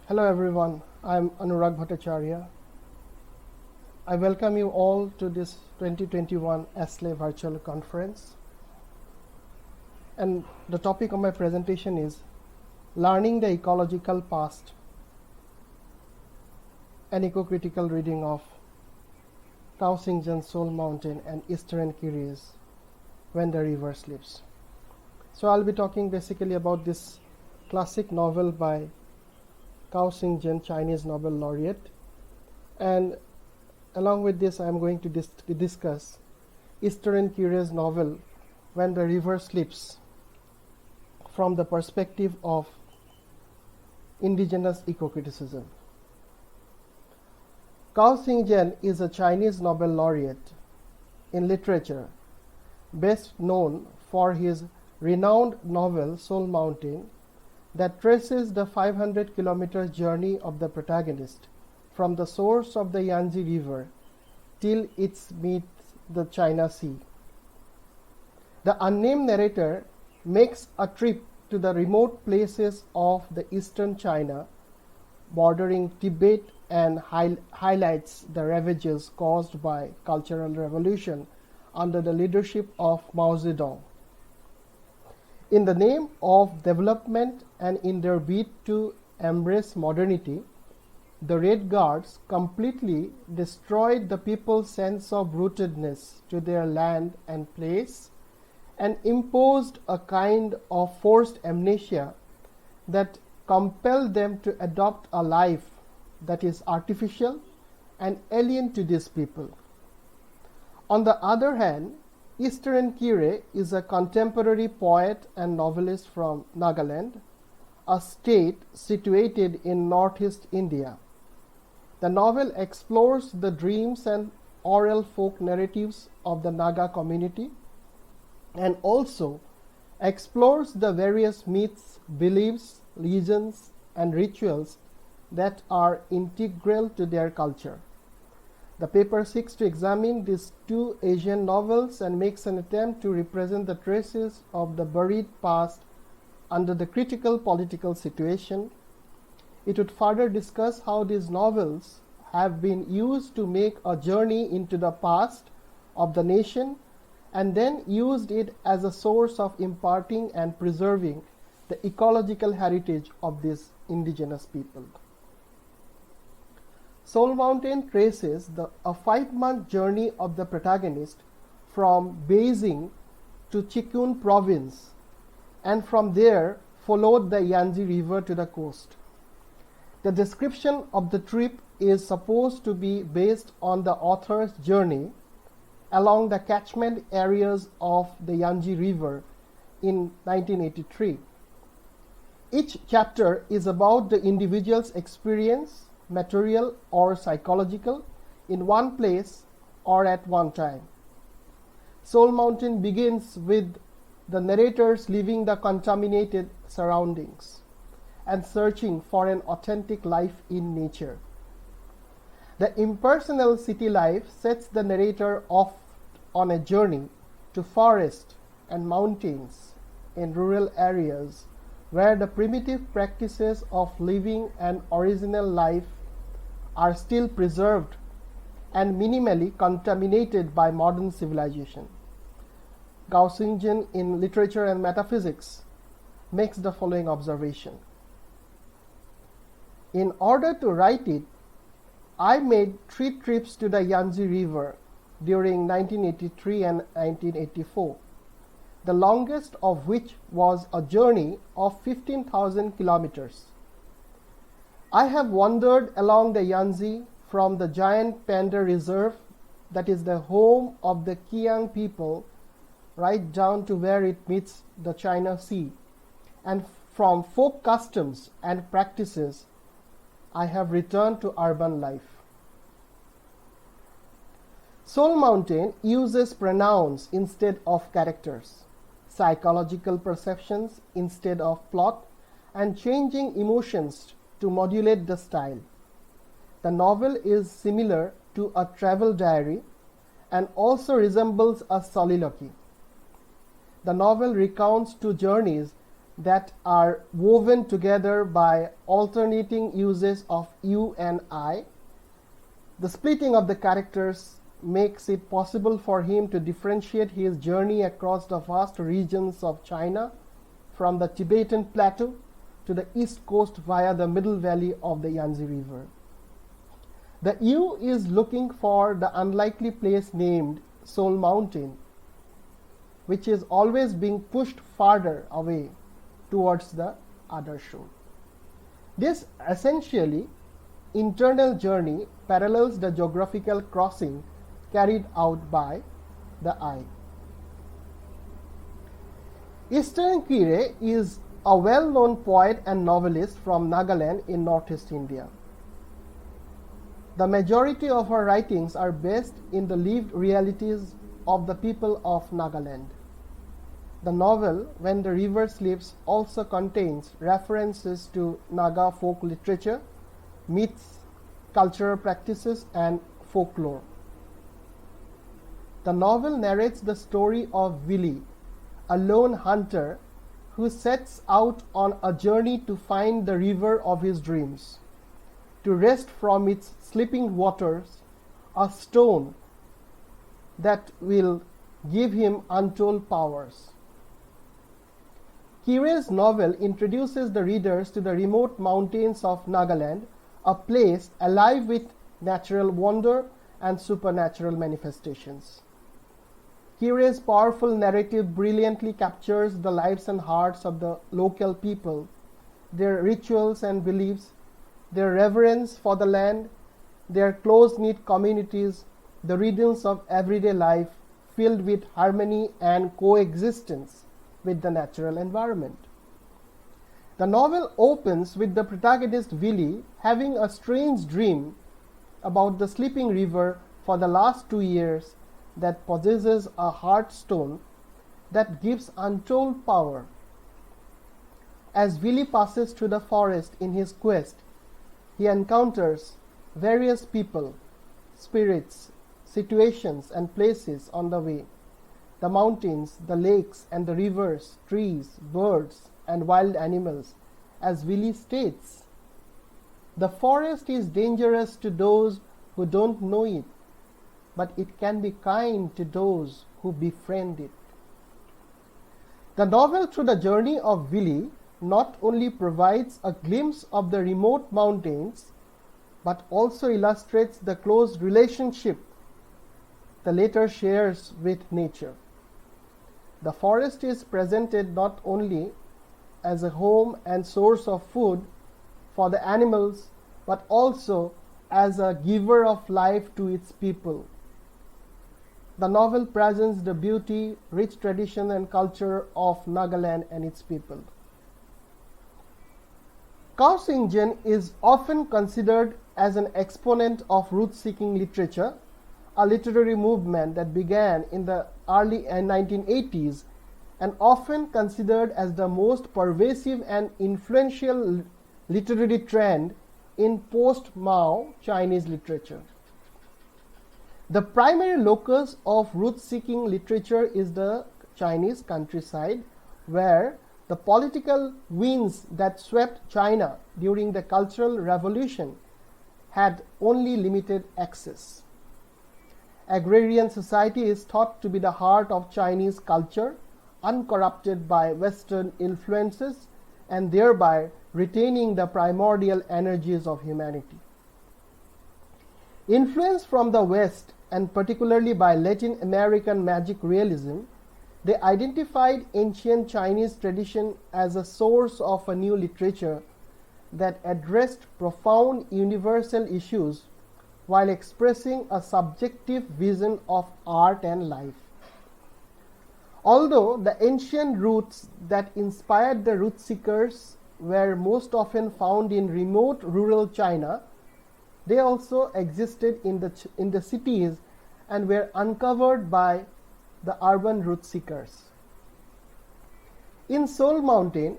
Hello everyone, I'm Anurag Bhattacharya. I welcome you all to this 2021 Asle virtual conference. And the topic of my presentation is Learning the Ecological Past, an eco-critical reading of Gao Xingjian Soul Mountain and Easterine Kire, When the River Sleeps. So I'll be talking basically about this classic novel by Gao Xingjian, Chinese Nobel Laureate, and along with this I am going to discuss Easterine Kire's novel When the River Sleeps from the perspective of Indigenous Ecocriticism. Gao Xingjian is a Chinese Nobel Laureate in literature, best known for his renowned novel Soul Mountain, that traces the 500-kilometer journey of the protagonist from the source of the Yangtze River till it meets the China Sea. The unnamed narrator makes a trip to the remote places of the eastern China, bordering Tibet, and highlights the ravages caused by cultural revolution under the leadership of Mao Zedong. In the name of development and in their bid to embrace modernity, the Red Guards completely destroyed the people's sense of rootedness to their land and place and imposed a kind of forced amnesia that compelled them to adopt a life that is artificial and alien to these people. On the other hand, Easterine Kire is a contemporary poet and novelist from Nagaland, a state situated in northeast India. The novel explores the dreams and oral folk narratives of the Naga community and also explores the various myths, beliefs, legends, and rituals that are integral to their culture. The paper seeks to examine these two Asian novels and makes an attempt to represent the traces of the buried past under the critical political situation. It would further discuss how these novels have been used to make a journey into the past of the nation and then used it as a source of imparting and preserving the ecological heritage of these indigenous people. Soul Mountain traces a 5-month journey of the protagonist from Beijing to Chikun province and from there followed the Yangtze River to the coast. The description of the trip is supposed to be based on the author's journey along the catchment areas of the Yangtze River in 1983. Each chapter is about the individual's experience, material or psychological, in one place or at one time. Soul Mountain begins with the narrators leaving the contaminated surroundings and searching for an authentic life in nature. The impersonal city life sets the narrator off on a journey to forest and mountains in rural areas where the primitive practices of living an original life are still preserved and minimally contaminated by modern civilization. Gao Xingjian in Literature and Metaphysics makes the following observation. In order to write it, I made 3 trips to the Yangtze River during 1983 and 1984, the longest of which was a journey of 15,000 kilometers. I have wandered along the Yangtze from the giant panda reserve that is the home of the Qiang people right down to where it meets the China Sea, and from folk customs and practices I have returned to urban life. Soul Mountain uses pronouns instead of characters, psychological perceptions instead of plot, and changing emotions to modulate the style. The novel is similar to a travel diary and also resembles a soliloquy. The novel recounts 2 journeys that are woven together by alternating uses of you and I. The splitting of the characters makes it possible for him to differentiate his journey across the vast regions of China, from the Tibetan plateau to the east coast via the middle valley of the Yangtze River. The you is looking for the unlikely place named Soul Mountain, which is always being pushed farther away towards the other shore. This essentially internal journey parallels the geographical crossing carried out by the I. Easterine Kire is a well-known poet and novelist from Nagaland in northeast India. The majority of her writings are based in the lived realities of the people of Nagaland. The novel When the River Sleeps also contains references to Naga folk literature, myths, cultural practices, and folklore. The novel narrates the story of Willie, a lone hunter who sets out on a journey to find the river of his dreams, to wrest from its sleeping waters a stone that will give him untold powers. Kire's novel introduces the readers to the remote mountains of Nagaland, a place alive with natural wonder and supernatural manifestations. Kire's powerful narrative brilliantly captures the lives and hearts of the local people, their rituals and beliefs, their reverence for the land, their close-knit communities, the rhythms of everyday life filled with harmony and coexistence with the natural environment. The novel opens with the protagonist Willie having a strange dream about the sleeping river for the last 2 years that possesses a heart stone that gives untold power. As Willie passes through the forest in his quest, he encounters various people, spirits, situations, and places on the way. The mountains, the lakes, and the rivers, trees, birds, and wild animals. As Willie states, the forest is dangerous to those who don't know it, but it can be kind to those who befriend it. The novel Through the Journey of Willie not only provides a glimpse of the remote mountains, but also illustrates the close relationship the latter shares with nature. The forest is presented not only as a home and source of food for the animals, but also as a giver of life to its people. The novel presents the beauty, rich tradition, and culture of Nagaland and its people. Gao Xingjian is often considered as an exponent of truth-seeking literature, a literary movement that began in the early 1980s and often considered as the most pervasive and influential literary trend in post-Mao Chinese literature. The primary locus of truth-seeking literature is the Chinese countryside, where the political winds that swept China during the Cultural Revolution had only limited access. Agrarian society is thought to be the heart of Chinese culture, uncorrupted by Western influences, and thereby retaining the primordial energies of humanity. Influenced from the West, and particularly by Latin American magic realism, they identified ancient Chinese tradition as a source of a new literature that addressed profound universal issues while expressing a subjective vision of art and life. Although the ancient roots that inspired the root seekers were most often found in remote rural China, they also existed in the cities and were uncovered by the urban root seekers. In Soul Mountain,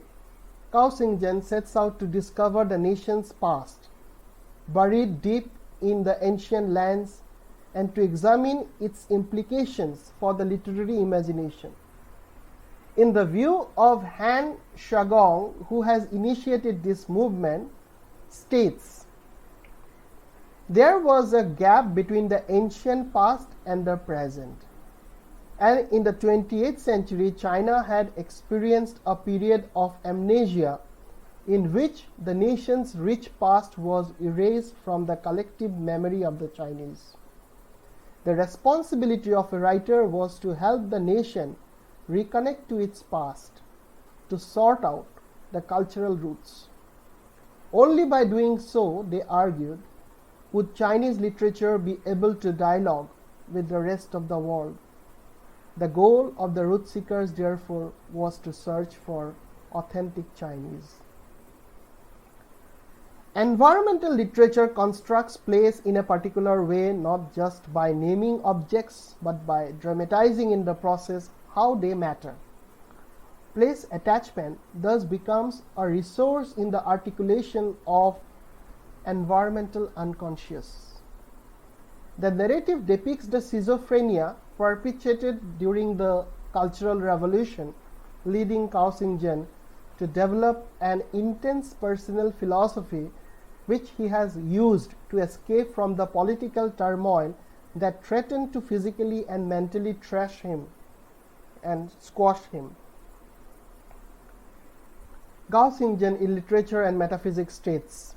Gao Xingjian sets out to discover the nation's past, buried deep in the ancient lands, and to examine its implications for the literary imagination. In the view of Han Shagong, who has initiated this movement, states, there was a gap between the ancient past and the present. And in the 28th century, China had experienced a period of amnesia in which the nation's rich past was erased from the collective memory of the Chinese. The responsibility of a writer was to help the nation reconnect to its past, to sort out the cultural roots. Only by doing so, they argued, would Chinese literature be able to dialogue with the rest of the world. The goal of the root seekers, therefore, was to search for authentic Chinese. Environmental literature constructs place in a particular way, not just by naming objects, but by dramatizing in the process how they matter. Place attachment thus becomes a resource in the articulation of environmental unconscious. The narrative depicts the schizophrenia perpetuated during the Cultural Revolution, leading Gao Xingjian to develop an intense personal philosophy which he has used to escape from the political turmoil that threatened to physically and mentally trash him and squash him. Gao Xingjian in Literature and Metaphysics states,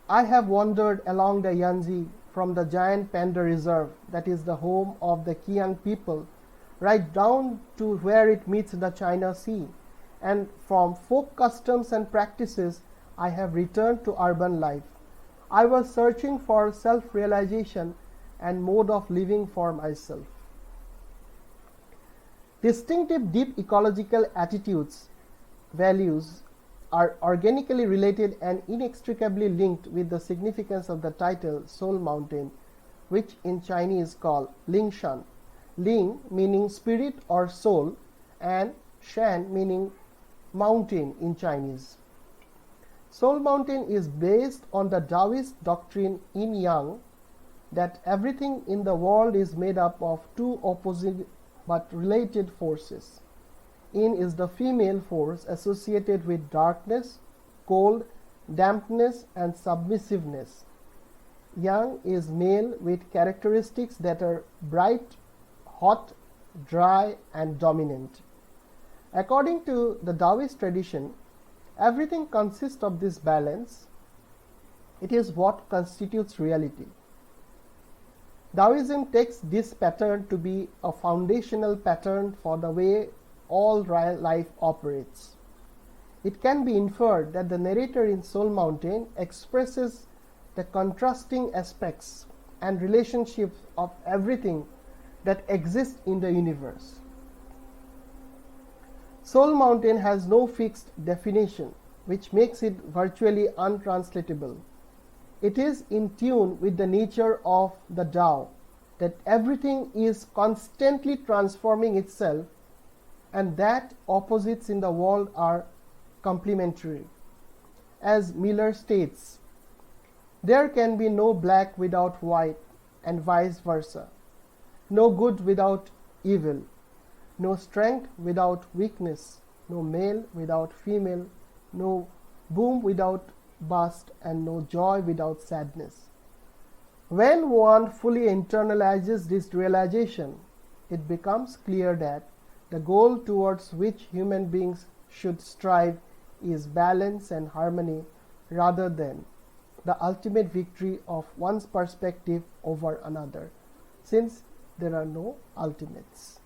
I have wandered along the Yangtze from the giant Panda Reserve, that is the home of the Qian people, right down to where it meets the China Sea, and from folk customs and practices I have returned to urban life. I was searching for self-realization and mode of living for myself. Distinctive deep ecological attitudes, values are organically related and inextricably linked with the significance of the title Soul Mountain, which in Chinese is called Ling Shan. Ling meaning spirit or soul, and Shan meaning mountain in Chinese. Soul Mountain is based on the Taoist doctrine Yin Yang, that everything in the world is made up of two opposite but related forces. Yin is the female force associated with darkness, cold, dampness, and submissiveness. Yang is male with characteristics that are bright, hot, dry, and dominant. According to the Taoist tradition, everything consists of this balance. It is what constitutes reality. Taoism takes this pattern to be a foundational pattern for the way all life operates. It can be inferred that the narrator in Soul Mountain expresses the contrasting aspects and relationships of everything that exists in the universe. Soul Mountain has no fixed definition, which makes it virtually untranslatable. It is in tune with the nature of the Tao, that everything is constantly transforming itself and that opposites in the world are complementary. As Miller states, there can be no black without white and vice versa, no good without evil, no strength without weakness, no male without female, no boom without bust, and no joy without sadness. When one fully internalizes this realization, it becomes clear that the goal towards which human beings should strive is balance and harmony rather than the ultimate victory of one's perspective over another, since there are no ultimates.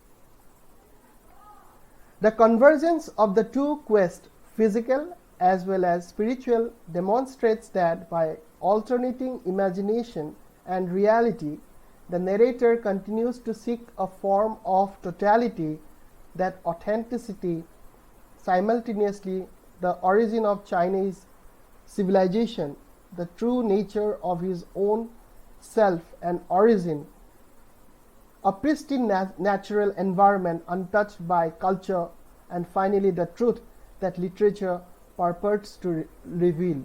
The convergence of the two quests, physical as well as spiritual, demonstrates that by alternating imagination and reality, the narrator continues to seek a form of totality, that authenticity, simultaneously the origin of Chinese civilization, the true nature of his own self and origin, a pristine natural environment untouched by culture, and finally the truth that literature purports to reveal.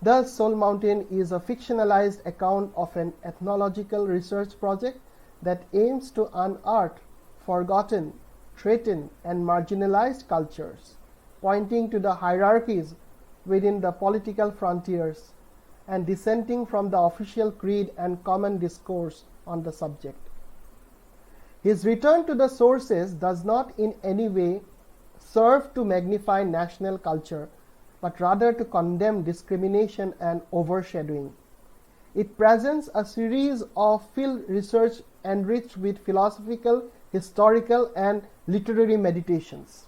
Thus, Soul Mountain is a fictionalized account of an ethnological research project that aims to unearth forgotten, threatened, and marginalized cultures, pointing to the hierarchies within the political frontiers and dissenting from the official creed and common discourse on the subject. His return to the sources does not in any way serve to magnify national culture, but rather to condemn discrimination and overshadowing. It presents a series of field research enriched with philosophical, historical, and literary meditations.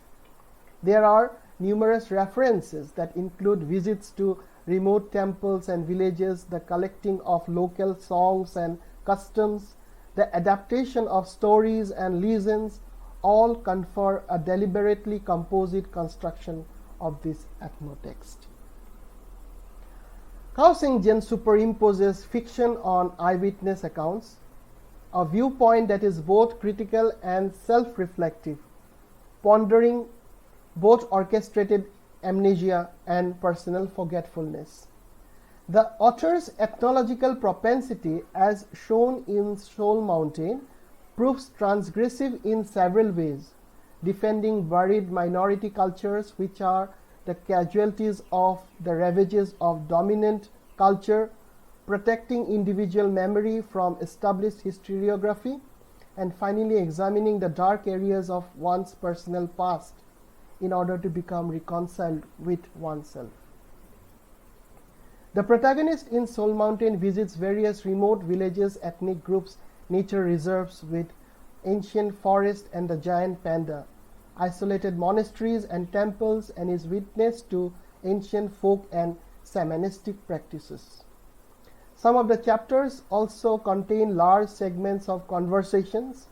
There are numerous references that include visits to remote temples and villages, the collecting of local songs and customs, the adaptation of stories and legends, all confer a deliberately composite construction of this ethnotext. Gao Xingjian superimposes fiction on eyewitness accounts, a viewpoint that is both critical and self-reflective, pondering both orchestrated amnesia and personal forgetfulness. The author's ethnological propensity, as shown in Soul Mountain, proves transgressive in several ways, defending buried minority cultures which are the casualties of the ravages of dominant culture, protecting individual memory from established historiography, and finally examining the dark areas of one's personal past in order to become reconciled with oneself. The protagonist in Soul Mountain visits various remote villages, ethnic groups, nature reserves with ancient forest and the giant panda, isolated monasteries and temples, and is witness to ancient folk and shamanistic practices. Some of the chapters also contain large segments of conversations,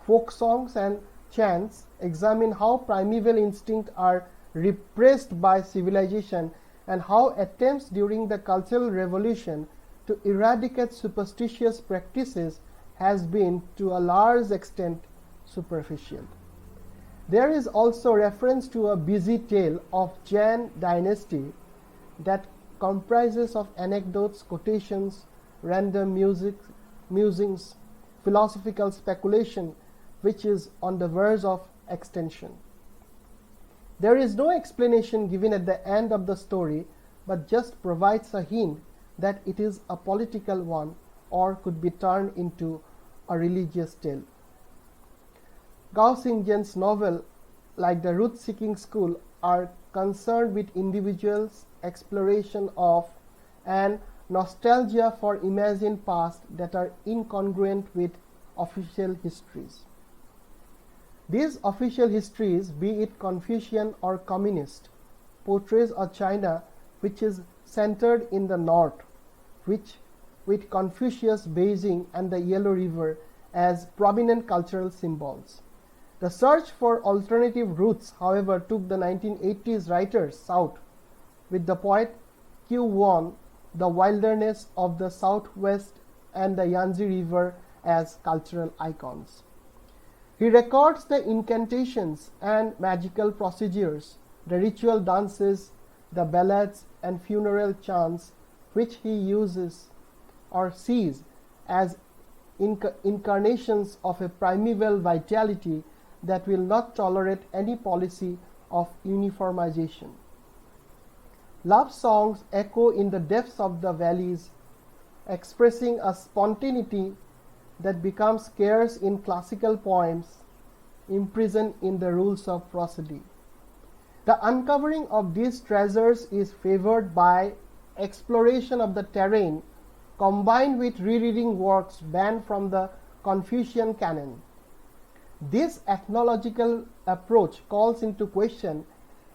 folk songs, and chants, examine how primeval instincts are repressed by civilization and how attempts during the Cultural Revolution to eradicate superstitious practices has been to a large extent superficial. There is also reference to a busy tale of Jan dynasty that comprises of anecdotes, quotations, random musings, philosophical speculation, which is on the verge of extension. There is no explanation given at the end of the story, but just provides a hint that it is a political one or could be turned into a religious tale. Gao Xingjian's novel, like the Truth-Seeking School, are concerned with individuals' exploration of and nostalgia for imagined past that are incongruent with official histories. These official histories, be it Confucian or communist, portrays a China which is centered in the north, which with Confucius, Beijing, and the Yellow River as prominent cultural symbols. The search for alternative routes, however, took the 1980s writers south, with the poet Q. Won, the wilderness of the Southwest and the Yangtze River as cultural icons. He records the incantations and magical procedures, the ritual dances, the ballads, and funeral chants, which he uses or sees as incarnations of a primeval vitality that will not tolerate any policy of uniformization. Love songs echo in the depths of the valleys, expressing a spontaneity that becomes scarce in classical poems, imprisoned in the rules of prosody. The uncovering of these treasures is favored by exploration of the terrain combined with rereading works banned from the Confucian canon. This ethnological approach calls into question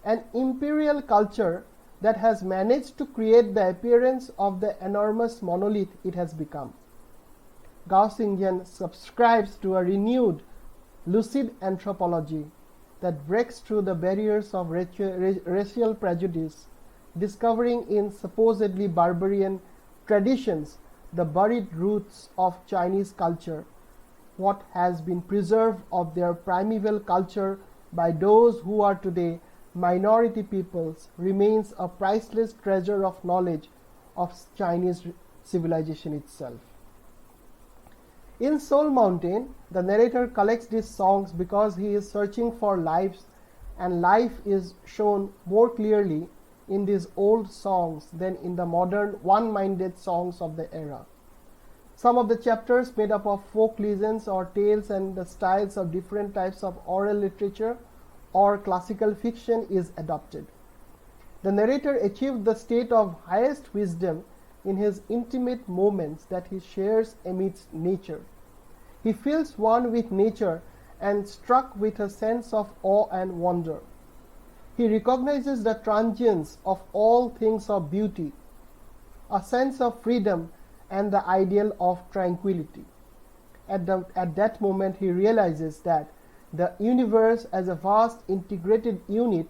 an imperial culture that has managed to create the appearance of the enormous monolith it has become. Gao Xingjian subscribes to a renewed, lucid anthropology that breaks through the barriers of racial prejudice, discovering in supposedly barbarian traditions the buried roots of Chinese culture. What has been preserved of their primeval culture by those who are today minority peoples remains a priceless treasure of knowledge of Chinese civilization itself. In Soul Mountain, the narrator collects these songs because he is searching for lives, and life is shown more clearly in these old songs than in the modern one-minded songs of the era. Some of the chapters made up of folk legends or tales and the styles of different types of oral literature or classical fiction is adopted. The narrator achieved the state of highest wisdom in his intimate moments that he shares amidst nature. He feels one with nature and struck with a sense of awe and wonder. He recognizes the transience of all things of beauty, a sense of freedom, and the ideal of tranquility. At that moment, he realizes that the universe as a vast integrated unit,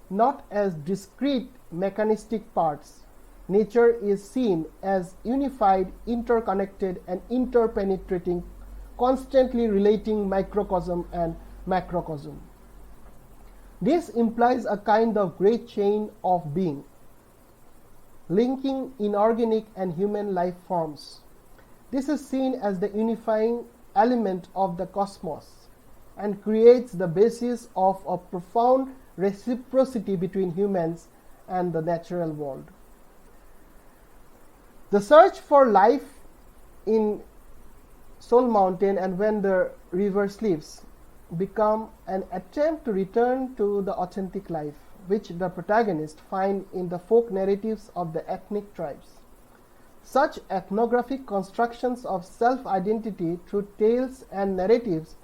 not as discrete mechanistic parts. Nature is seen as unified, interconnected, and interpenetrating, constantly relating microcosm and macrocosm. This implies a kind of great chain of being, linking inorganic and human life forms. This is seen as the unifying element of the cosmos and creates the basis of a profound reciprocity between humans and the natural world. The search for life in Soul Mountain and When the River Sleeps become an attempt to return to the authentic life, which the protagonists find in the folk narratives of the ethnic tribes. Such ethnographic constructions of self-identity through tales and narratives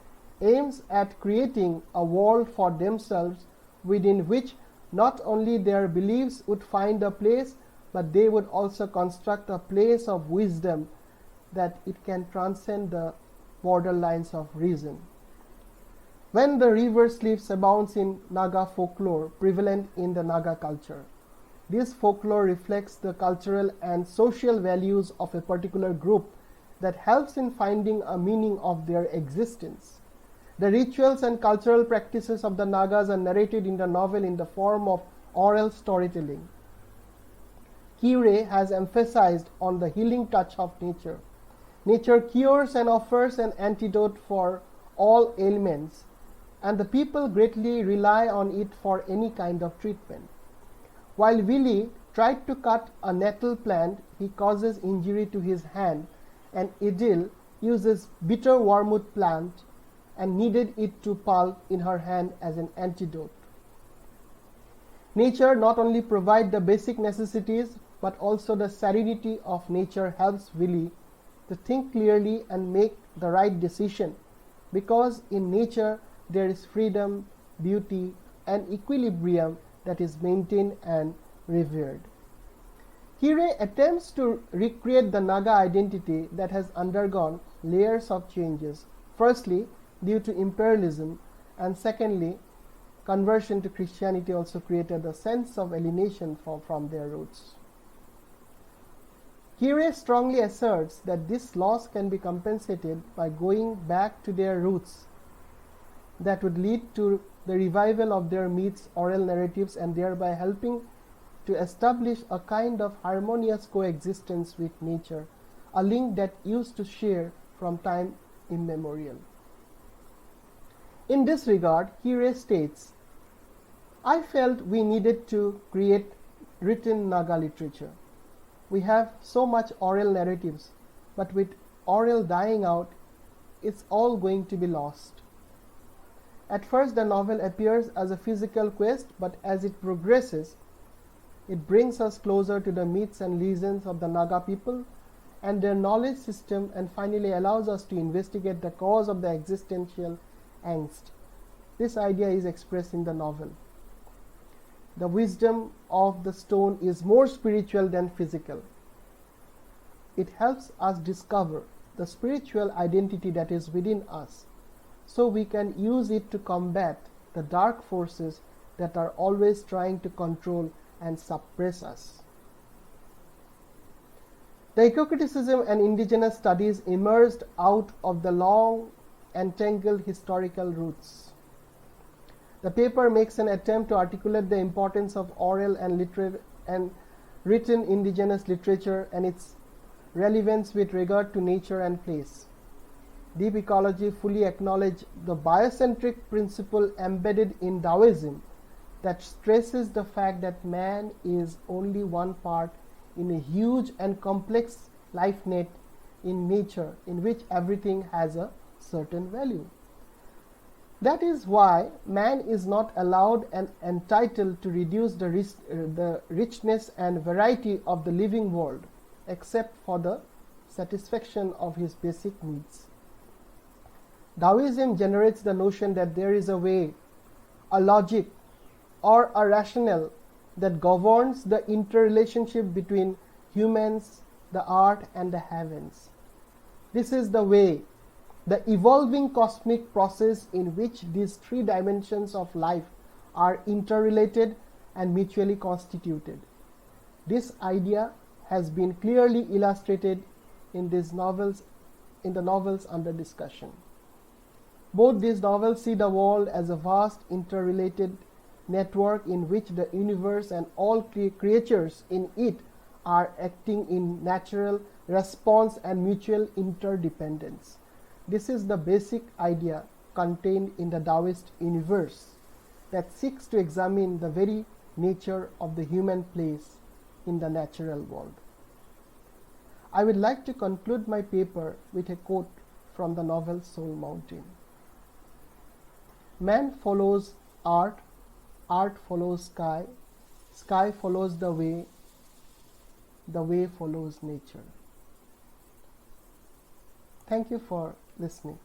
aims at creating a world for themselves within which not only their beliefs would find a place, but they would also construct a place of wisdom that it can transcend the borderlines of reason. When the River Sleeps abounds in Naga folklore prevalent in the Naga culture. This folklore reflects the cultural and social values of a particular group that helps in finding a meaning of their existence. The rituals and cultural practices of the Nagas are narrated in the novel in the form of oral storytelling. Kire has emphasized on the healing touch of nature. Nature cures and offers an antidote for all ailments, and the people greatly rely on it for any kind of treatment. While Willie tried to cut a nettle plant, he causes injury to his hand, and Edil uses bitter wormwood plant and kneaded it to pulp in her hand as an antidote. Nature not only provides the basic necessities, but also the serenity of nature helps Willie to think clearly and make the right decision, because in nature there is freedom, beauty, and equilibrium that is maintained and revered. Kire attempts to recreate the Naga identity that has undergone layers of changes, firstly due to imperialism, and secondly, conversion to Christianity also created a sense of alienation from their roots. Kire strongly asserts that this loss can be compensated by going back to their roots, that would lead to the revival of their myths, oral narratives, and thereby helping to establish a kind of harmonious coexistence with nature, a link that used to share from time immemorial. In this regard, Kire states, I felt we needed to create written Naga literature. We have so much oral narratives, but with oral dying out, it's all going to be lost. At first, the novel appears as a physical quest, but as it progresses, it brings us closer to the myths and legends of the Naga people and their knowledge system, and finally allows us to investigate the cause of the existential angst. This idea is expressed in the novel. The wisdom of the stone is more spiritual than physical. It helps us discover the spiritual identity that is within us, so we can use it to combat the dark forces that are always trying to control and suppress us. The ecocriticism and indigenous studies emerged out of the long and tangled historical roots. The paper makes an attempt to articulate the importance of oral and written indigenous literature and its relevance with regard to nature and place. Deep ecology fully acknowledges the biocentric principle embedded in Taoism that stresses the fact that man is only one part in a huge and complex life net in nature in which everything has a certain value. That is why man is not allowed and entitled to reduce the richness and variety of the living world except for the satisfaction of his basic needs. Taoism generates the notion that there is a way, a logic, or a rationale that governs the interrelationship between humans, the earth, and the heavens. This is the way, the evolving cosmic process in which these three dimensions of life are interrelated and mutually constituted. This idea has been clearly illustrated in the novels under discussion. Both these novels see the world as a vast interrelated network in which the universe and all creatures in it are acting in natural response and mutual interdependence. This is the basic idea contained in the Taoist universe that seeks to examine the very nature of the human place in the natural world. I would like to conclude my paper with a quote from the novel Soul Mountain. Man follows art, art follows sky, sky follows the way follows nature. Thank you for listening.